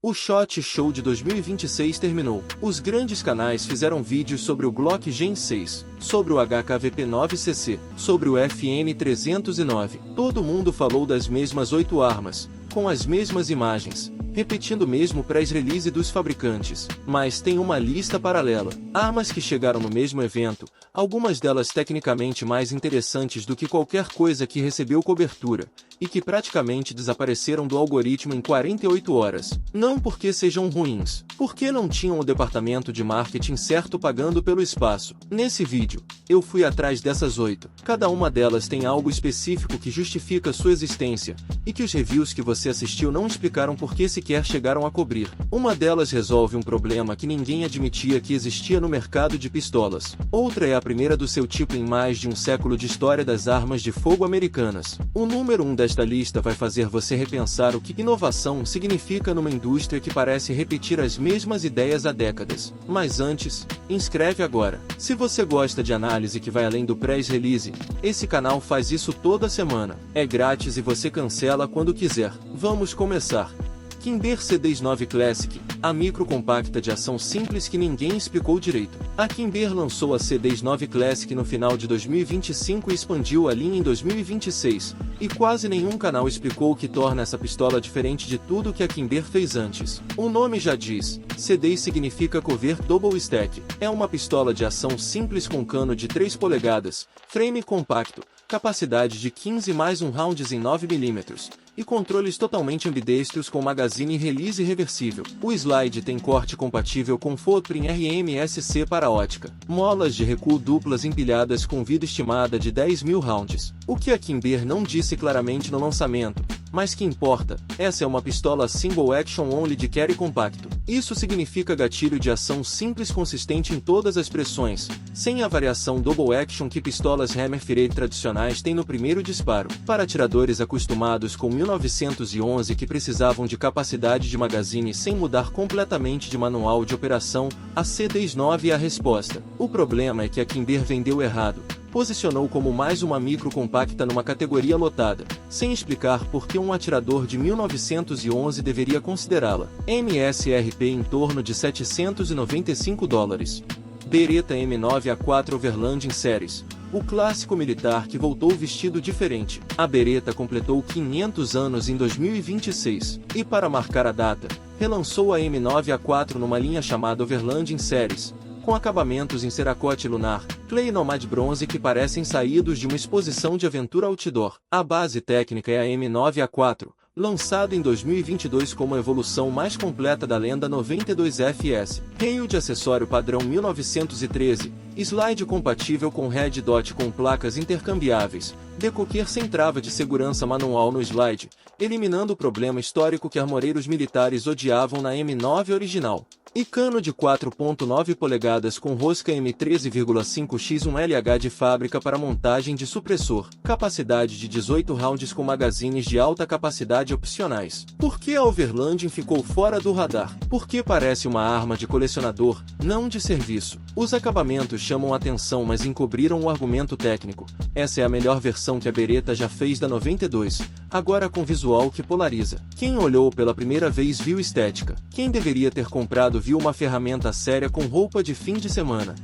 O SHOT Show de 2026 terminou. Os grandes canais fizeram vídeos sobre o Glock Gen 6, sobre o HKVP-9cc, sobre o FN-309. Todo mundo falou das mesmas 8 armas, com as mesmas imagens, repetindo o mesmo press-release dos fabricantes. Mas tem uma lista paralela. Armas que chegaram no mesmo evento, algumas delas tecnicamente mais interessantes do que qualquer coisa que recebeu cobertura, e que praticamente desapareceram do algoritmo em 48 horas. Não porque sejam ruins, porque não tinham o departamento de marketing certo pagando pelo espaço. Nesse vídeo, eu fui atrás dessas 8. Cada uma delas tem algo específico que justifica sua existência, e que os reviews que você assistiu não explicaram por que sequer chegaram a cobrir. Uma delas resolve um problema que ninguém admitia que existia no mercado de pistolas. Outra é a primeira do seu tipo em mais de um século de história das armas de fogo americanas. O número 1 desta lista vai fazer você repensar o que inovação significa numa indústria que parece repetir as mesmas ideias há décadas. Mas antes, inscreve agora. Se você gosta de análise que vai além do press-release, esse canal faz isso toda semana. É grátis e você cancela quando quiser. Vamos começar. Kimber C10 Classic, a micro compacta de ação simples que ninguém explicou direito. A Kimber lançou a C10 Classic no final de 2025 e expandiu a linha em 2026, e quase nenhum canal explicou o que torna essa pistola diferente de tudo que a Kimber fez antes. O nome já diz, C10 significa Covert Double Stack. É uma pistola de ação simples com cano de 3 polegadas, frame compacto, capacidade de 15 mais 1 rounds em 9mm, e controles totalmente ambidestros com magazine e release reversível. O slide tem corte compatível com footprint RMSC para ótica. Molas de recuo duplas empilhadas com vida estimada de 10.000 rounds. O que a Kimber não disse claramente no lançamento, mas que importa, essa é uma pistola Single Action Only de carry compacto. Isso significa gatilho de ação simples consistente em todas as pressões, sem a variação Double Action que pistolas Hammer-Fire tradicionais têm no primeiro disparo. Para atiradores acostumados com 1911 que precisavam de capacidade de magazine sem mudar completamente de manual de operação, a C10 é a resposta. O problema é que a Kimber vendeu errado. Posicionou como mais uma micro compacta numa categoria lotada, sem explicar por que um atirador de 1911 deveria considerá-la. MSRP em torno de $795. Beretta M9A4 Overlanding Series, o clássico militar que voltou vestido diferente. A Beretta completou 500 anos em 2026, e para marcar a data, relançou a M9A4 numa linha chamada Overlanding Series, com acabamentos em ceracote lunar, clay nomad bronze que parecem saídos de uma exposição de aventura outdoor. A base técnica é a M9A4, lançada em 2022 como a evolução mais completa da lenda 92FS. Rail de acessório padrão 1913, slide compatível com red dot com placas intercambiáveis, decocker sem trava de segurança manual no slide, eliminando o problema histórico que armoreiros militares odiavam na M9 original. E cano de 4.9 polegadas com rosca M13,5x1LH de fábrica para montagem de supressor. Capacidade de 18 rounds com magazines de alta capacidade opcionais. Por que a Overlanding ficou fora do radar? Porque parece uma arma de colecionador, não de serviço. Os acabamentos chamam atenção mas encobriram o argumento técnico. Essa é a melhor versão que a Beretta já fez da 92, agora com visual que polariza. Quem olhou pela primeira vez viu estética. Quem deveria ter comprado viu uma ferramenta séria com roupa de fim de semana.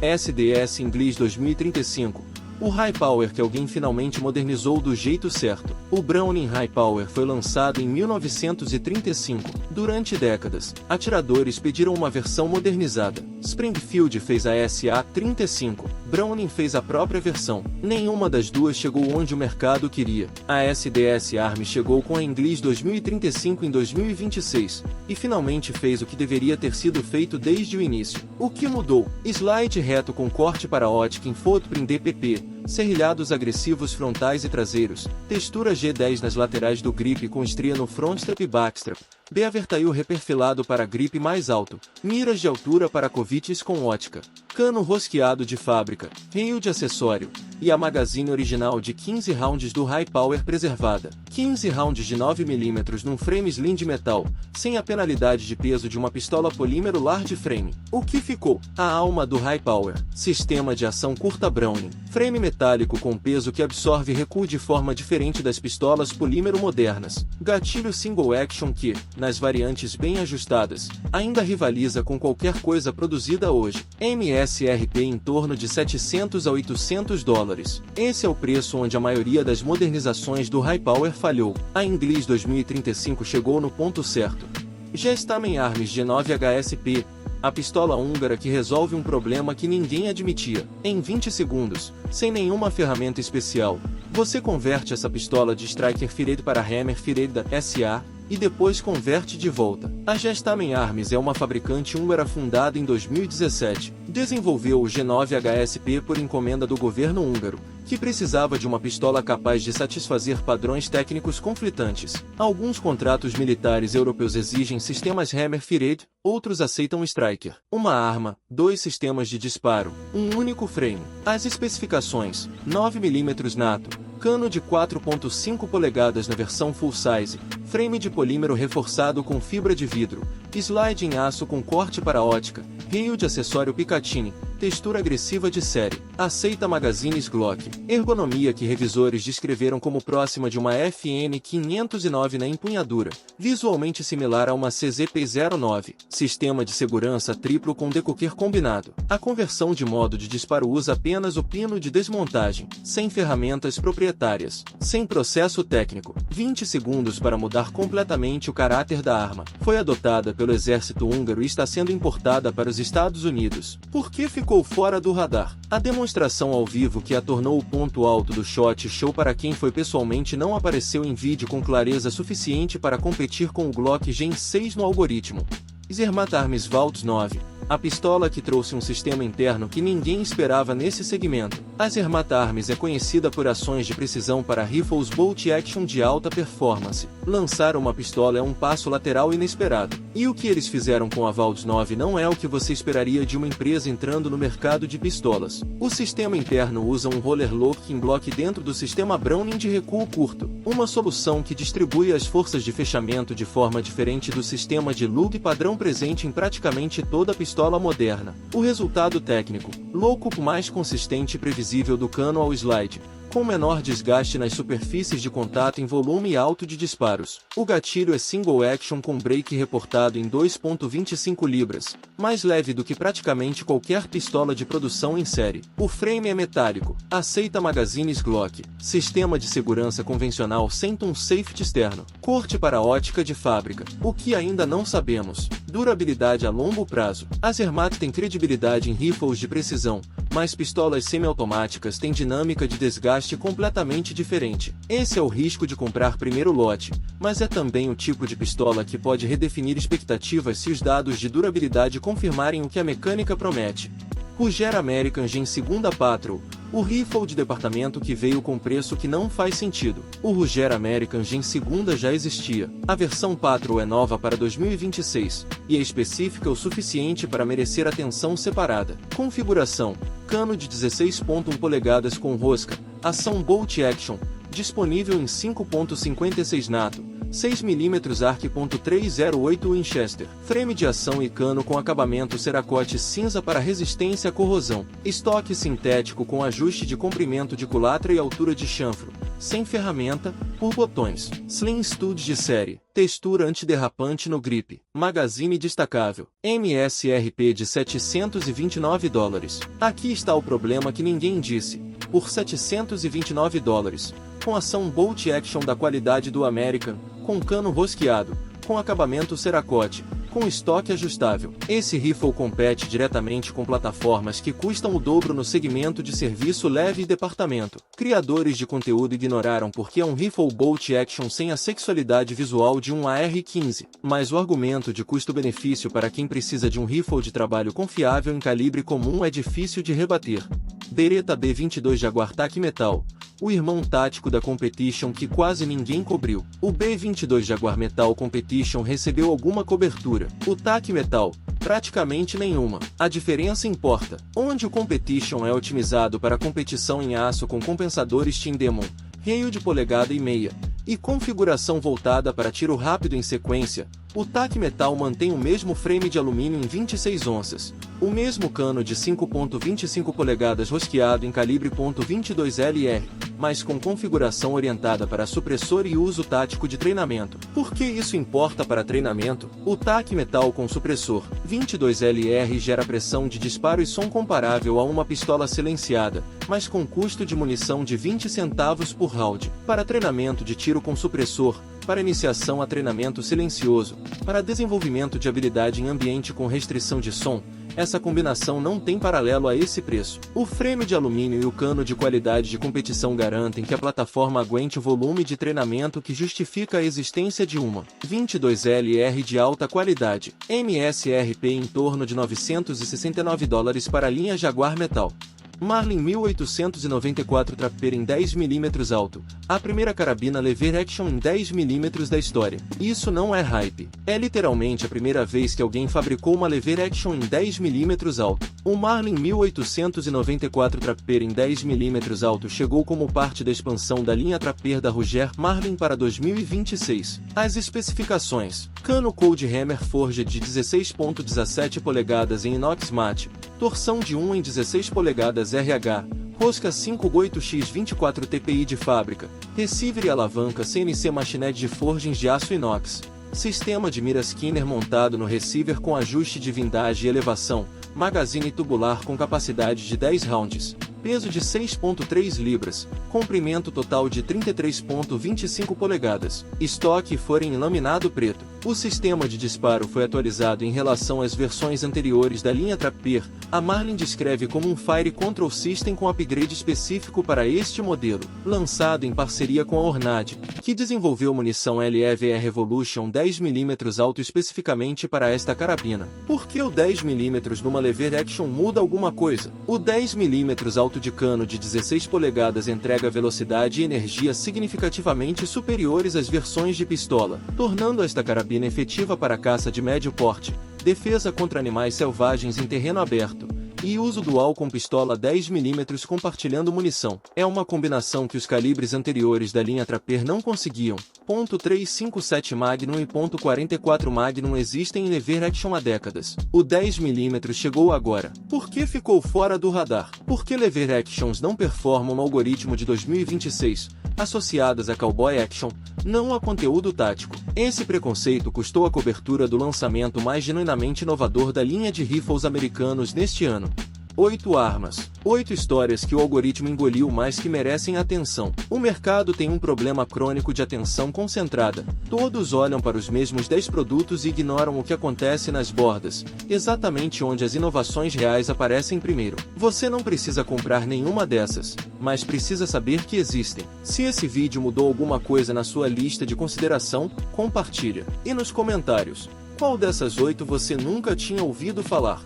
SDS English 2035. O High Power que alguém finalmente modernizou do jeito certo. O Browning High Power foi lançado em 1935. Durante décadas, atiradores pediram uma versão modernizada. Springfield fez a SA-35. Browning fez a própria versão. Nenhuma das duas chegou onde o mercado queria. A SDS Army chegou com a English 2035 em 2026, e finalmente fez o que deveria ter sido feito desde o início. O que mudou? Slide reto com corte para ótica em footprint DPP, serrilhados agressivos frontais e traseiros, textura G10 nas laterais do grip com estria no frontstrap e backstrap, B-avertail reperfilado para grip mais alto, miras de altura para covites com ótica, cano rosqueado de fábrica, rail de acessório, e a magazine original de 15 rounds do High Power preservada. 15 rounds de 9mm num frame slim de metal, sem a penalidade de peso de uma pistola polímero large frame. O que ficou? A alma do High Power. Sistema de ação curta Browning. Frame metálico com peso que absorve recuo de forma diferente das pistolas polímero modernas. Gatilho single action que, nas variantes bem ajustadas, ainda rivaliza com qualquer coisa produzida hoje. MSRP em torno de 700 a 800 dólares. Esse é o preço onde a maioria das modernizações do High Power falhou. A Inglis 2035 chegou no ponto certo. Gestamen Arms G9 HSP, a pistola húngara que resolve um problema que ninguém admitia. Em 20 segundos, sem nenhuma ferramenta especial, você converte essa pistola de Striker Fired para Hammer Fired da SA, e depois converte de volta. A Gestamen Arms é uma fabricante húngara fundada em 2017. Desenvolveu o G9 HSP por encomenda do governo húngaro, que precisava de uma pistola capaz de satisfazer padrões técnicos conflitantes. Alguns contratos militares europeus exigem sistemas Hammer Fired, outros aceitam Striker. Uma arma, 2 sistemas de disparo, um único frame. As especificações: 9mm NATO, cano de 4.5 polegadas na versão full size, frame de polímero reforçado com fibra de vidro, slide em aço com corte para ótica, rio de acessório Picatinny, textura agressiva de série, aceita magazines Glock, ergonomia que revisores descreveram como próxima de uma FN 509 na empunhadura, visualmente similar a uma CZP-09, sistema de segurança triplo com decocker combinado. A conversão de modo de disparo usa apenas o pino de desmontagem, sem ferramentas proprietárias, sem processo técnico, 20 segundos para mudar completamente o caráter da arma. Foi adotada pelo exército húngaro e está sendo importada para os Estados Unidos. Por que ficou fora do radar? A demonstração ao vivo que a tornou o ponto alto do SHOT Show para quem foi pessoalmente não apareceu em vídeo com clareza suficiente para competir com o Glock Gen 6 no algoritmo. Zermatt Arms Vault 9, a pistola que trouxe um sistema interno que ninguém esperava nesse segmento. A Zermatt Arms é conhecida por ações de precisão para rifles bolt action de alta performance. Lançar uma pistola é um passo lateral inesperado. E o que eles fizeram com a Vault 9 não é o que você esperaria de uma empresa entrando no mercado de pistolas. O sistema interno usa um roller locking block dentro do sistema Browning de recuo curto, uma solução que distribui as forças de fechamento de forma diferente do sistema de lug padrão presente em praticamente toda pistola moderna. O resultado técnico: louco mais consistente e previsível do cano ao slide, com menor desgaste nas superfícies de contato em volume alto de disparos. O gatilho é single action com break reportado em 2.25 libras, mais leve do que praticamente qualquer pistola de produção em série. O frame é metálico, aceita magazines Glock, sistema de segurança convencional sem um safety externo, corte para ótica de fábrica. O que ainda não sabemos: durabilidade a longo prazo. A Zermatt tem credibilidade em rifles de precisão, mas pistolas semiautomáticas têm dinâmica de desgaste completamente diferente. Esse é o risco de comprar primeiro lote, mas é também o tipo de pistola que pode redefinir expectativas se os dados de durabilidade confirmarem o que a mecânica promete. Ruger American Gen 2 Patrol, o rifle de departamento que veio com preço que não faz sentido. O Ruger American Gen 2 já existia. A versão Patrol é nova para 2026, e é específica o suficiente para merecer atenção separada. Configuração: cano de 16.1 polegadas com rosca, ação bolt action, disponível em 5.56 NATO, 6mm ARC.308 Winchester, frame de ação e cano com acabamento Cerakote cinza para resistência à corrosão, estoque sintético com ajuste de comprimento de culatra e altura de chanfro, sem ferramenta, por botões, slim stud de série, textura antiderrapante no grip, magazine destacável, MSRP de 729 dólares. Aqui está o problema que ninguém disse: por 729 dólares, com ação bolt action da qualidade do American, com cano rosqueado, com acabamento Cerakote, com estoque ajustável. Esse rifle compete diretamente com plataformas que custam o dobro no segmento de serviço leve e departamento. Criadores de conteúdo ignoraram porque é um rifle bolt action sem a sexualidade visual de um AR-15, mas o argumento de custo-benefício para quem precisa de um rifle de trabalho confiável em calibre comum é difícil de rebater. Beretta B-22 Jaguar TAC Metal, o irmão tático da Competition que quase ninguém cobriu. O B-22 Jaguar Metal Competition recebeu alguma cobertura. O TAC Metal, Praticamente nenhuma. A diferença importa. Onde o Competition é otimizado para competição em aço com compensadores Tindemon, rail de polegada e meia, e configuração voltada para tiro rápido em sequência, o TAC Metal mantém o mesmo frame de alumínio em 26 onças, o mesmo cano de 5.25 polegadas rosqueado em calibre .22 LR, mas com configuração orientada para supressor e uso tático de treinamento. Por que isso importa para treinamento? O TAC Metal com supressor 22 LR gera pressão de disparo e som comparável a uma pistola silenciada, mas com custo de munição de 20 centavos por round. Para treinamento de tiro com supressor, para iniciação a treinamento silencioso, para desenvolvimento de habilidade em ambiente com restrição de som, essa combinação não tem paralelo a esse preço. O frame de alumínio e o cano de qualidade de competição garantem que a plataforma aguente o volume de treinamento que justifica a existência de uma 22LR de alta qualidade. MSRP em torno de $969 para a linha Jaguar Metal. Marlin 1894 Trapper em 10mm alto, a primeira carabina lever action em 10mm da história. Isso não é hype. É literalmente a primeira vez que alguém fabricou uma lever action em 10mm alto. O Marlin 1894 Trapper em 10mm alto chegou como parte da expansão da linha Trapper da Ruger Marlin para 2026. As especificações: cano Cold Hammer Forged de 16.17 polegadas em inox mate, torção de 1 em 16 polegadas RH, rosca 58x24 TPI de fábrica, receiver e alavanca CNC Machined de forgens de aço inox, sistema de mira Skinner montado no receiver com ajuste de vindagem e elevação, magazine tubular com capacidade de 10 rounds, peso de 6.3 libras, comprimento total de 33.25 polegadas, estoque e forem em laminado preto. O sistema de disparo foi atualizado em relação às versões anteriores da linha Trapper. A Marlin descreve como um Fire Control System com upgrade específico para este modelo, lançado em parceria com a Ornad, que desenvolveu munição LEVR Revolution 10mm alto especificamente para esta carabina. Por que o 10mm numa lever action muda alguma coisa? O 10mm alto de cano de 16 polegadas entrega velocidade e energia significativamente superiores às versões de pistola, tornando esta carabina efetiva para caça de médio porte, defesa contra animais selvagens em terreno aberto, e uso dual com pistola 10mm compartilhando munição. É uma combinação que os calibres anteriores da linha Trapper não conseguiam. .357 Magnum e .44 Magnum existem em lever action há décadas. O 10mm chegou agora. Por que ficou fora do radar? Porque lever actions não performam no algoritmo de 2026, associadas a cowboy action, não a conteúdo tático. Esse preconceito custou a cobertura do lançamento mais genuinamente inovador da linha de rifles americanos neste ano. 8 armas. 8 histórias que o algoritmo engoliu mas que merecem atenção. O mercado tem um problema crônico de atenção concentrada. Todos olham para os mesmos 10 produtos e ignoram o que acontece nas bordas, exatamente onde as inovações reais aparecem primeiro. Você não precisa comprar nenhuma dessas, mas precisa saber que existem. Se esse vídeo mudou alguma coisa na sua lista de consideração, compartilha. E nos comentários, qual dessas 8 você nunca tinha ouvido falar?